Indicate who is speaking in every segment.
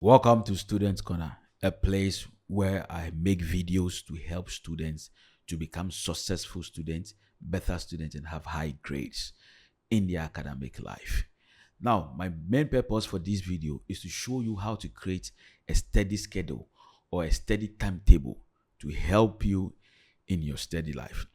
Speaker 1: Welcome to Students Corner, a place where I make videos to help students to become successful students, better students, and have high grades in their academic life. Now, my main purpose for this video is to show you how to create a steady schedule or a steady timetable to help you in your study life.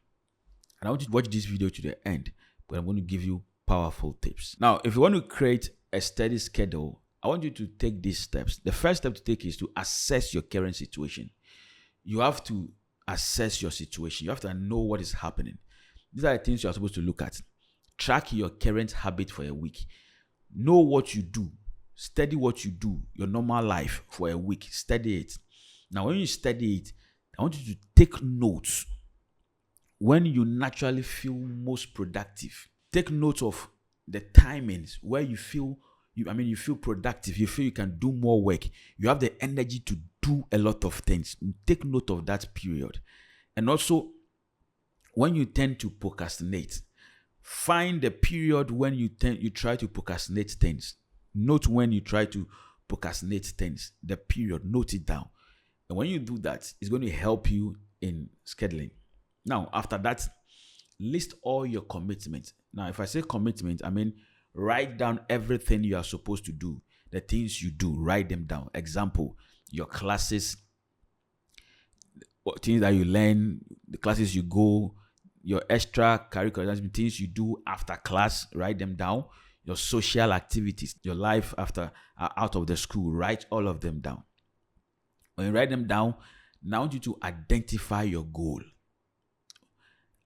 Speaker 1: And I want you to watch this video to the end, but I'm going to give you powerful tips. Now, if you want to create a steady schedule, I want you to take these steps. The first step to take is to assess your current situation. You have to assess your situation. You have to know what is happening. These are the things you are supposed to look at. Track your current habit for a week. Know what you do. Study what you do, your normal life for a week. Study it. Now, when you study it, I want you to take notes when you naturally feel most productive. Take note of the timings where you feel you feel productive, you feel you can do more work, you have the energy to do a lot of things. Take note of that period. And also, when you tend to procrastinate, find the period when you try to procrastinate things. Note when you try to procrastinate things, the period, note it down. And when you do that, it's going to help you in scheduling. Now, after that, list all your commitments. Now, if I say commitment, I mean write down everything you are supposed to do, the things you do, write them down. Example, your classes, things that you learn, the classes you go, your extra curricular things you do after class, write them down. Your social activities, your life after out of the school, write all of them down. When you write them down, now I want you to identify your goal.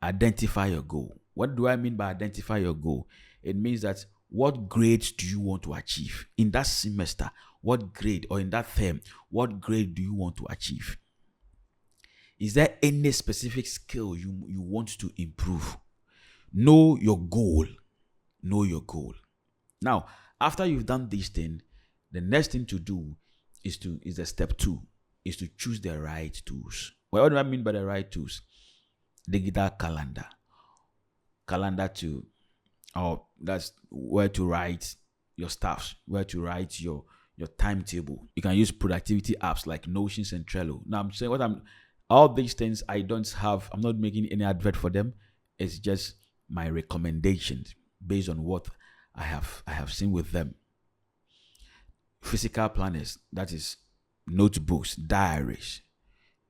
Speaker 1: Identify your goal. What do I mean by identify your goal? It means that what grades do you want to achieve in that semester? What grade, or in that term, what grade do you want to achieve? Is there any specific skill you want to improve? Know your goal. Know your goal. Now, after you've done this thing, the next thing to do is the step 2, is to choose the right tools. What do I mean by the right tools? Digital calendar. That's where to write your stuff, where to write your timetable. You can use productivity apps like Notions and Trello. Now, I'm saying all these things I'm not making any advert for them. It's just my recommendations based on what I have seen with them. Physical planners, that is notebooks, diaries.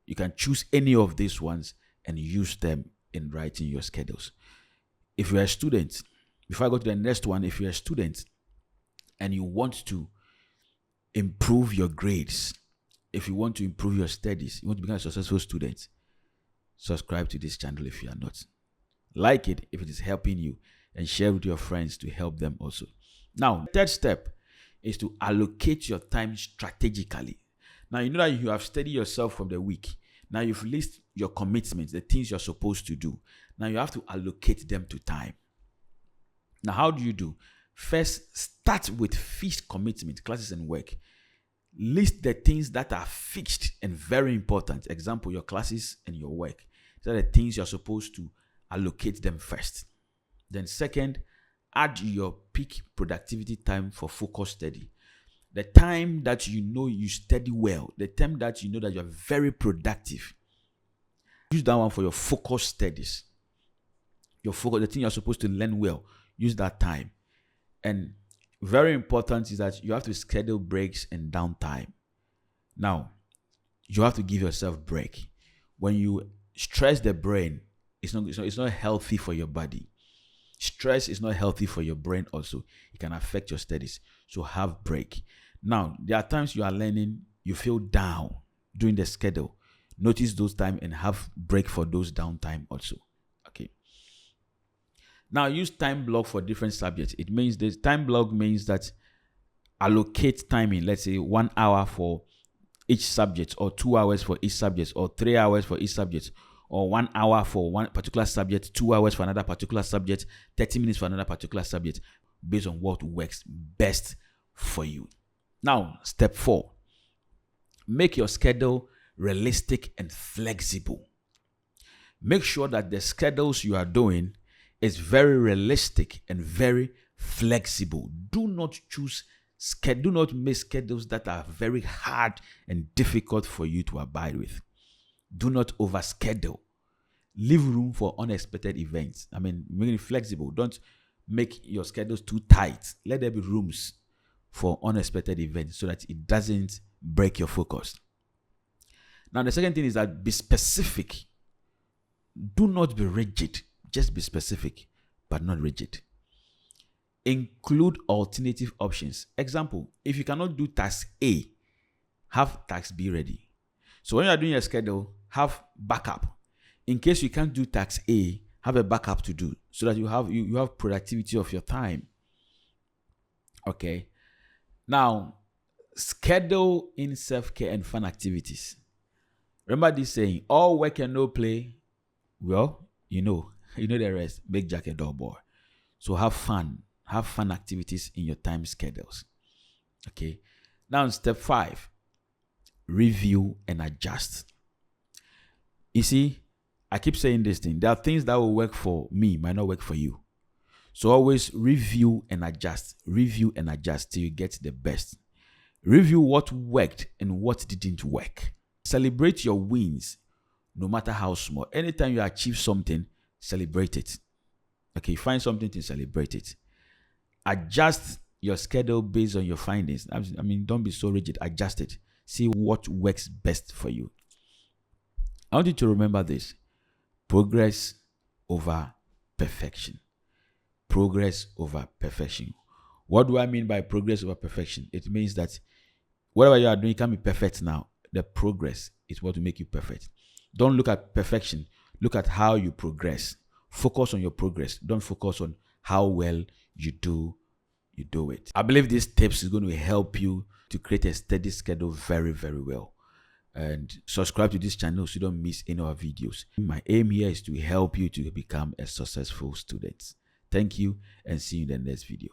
Speaker 1: You can choose any of these ones and use them in writing your schedules. If you're a student, before I go to the next one, if you're a student and you want to improve your grades, if you want to improve your studies, you want to become a successful student, subscribe to this channel if you are not. Like it if it is helping you, and share with your friends to help them also. Now, the third step is to allocate your time strategically. Now, you know that you have studied yourself from the week. Now, you've listed your commitments, the things you're supposed to do. Now, you have to allocate them to time. Now, how do you do? First, start with fixed commitment, classes and work. List the things that are fixed and very important. Example, your classes and your work. These are the things you're supposed to allocate them first. Then second, add your peak productivity time for focus study. The time that you know you study well, the time that you know that you're very productive. Use that one for your focus studies. The thing you're supposed to learn well, use that time. And very important is that you have to schedule breaks and downtime. Now, you have to give yourself break. When you stress the brain, it's not healthy for your body. Stress is not healthy for your brain also. It can affect your studies. So have break. Now, there are times you are learning, you feel down during the schedule. Notice those times and have break for those downtime also. Okay. Now, use time block for different subjects. It means this time block means that allocate timing. Let's say 1 hour for each subject, or 2 hours for each subject, or 3 hours for each subject, or 1 hour for one particular subject, 2 hours for another particular subject, 30 minutes for another particular subject, based on what works best for you. Now, step 4, make your schedule realistic and flexible. Make sure that the schedules you are doing is very realistic and very flexible. Do not choose Do not make schedules that are very hard and difficult for you to abide with. Do not overschedule. Leave room for unexpected events. Make it flexible. Don't make your schedules too tight. Let there be rooms for unexpected events so that it doesn't break your focus. Now, the second thing is that be specific. Do not be rigid. Just be specific, but not rigid. Include alternative options. Example, if you cannot do task A, have task B ready. So when you are doing your schedule, have backup. In case you can't do task A, have a backup to do so that you have productivity of your time. Okay. Now, schedule in self-care and fun activities. Remember this saying, all work and no play. Well, you know the rest. Make Jack a dull boy. So have fun activities in your time schedules. Okay. Now, step 5, review and adjust. You see, I keep saying this thing. There are things that will work for me, might not work for you. So always review and adjust. Review and adjust till you get the best. Review what worked and what didn't work. Celebrate your wins, no matter how small. Anytime you achieve something, celebrate it. Okay, find something to celebrate it. Adjust your schedule based on your findings. Don't be so rigid. Adjust it. See what works best for you. I want you to remember this. Progress over perfection. Progress over perfection. What do I mean by progress over perfection? It means that whatever you are doing can be perfect now. The progress is what will make you perfect. Don't look at perfection. Look at how you progress. Focus on your progress. Don't focus on how well you do it. I believe these tips is going to help you to create a steady schedule very, very well. And subscribe to this channel so you don't miss any of our videos. My aim here is to help you to become a successful student. Thank you and see you in the next video.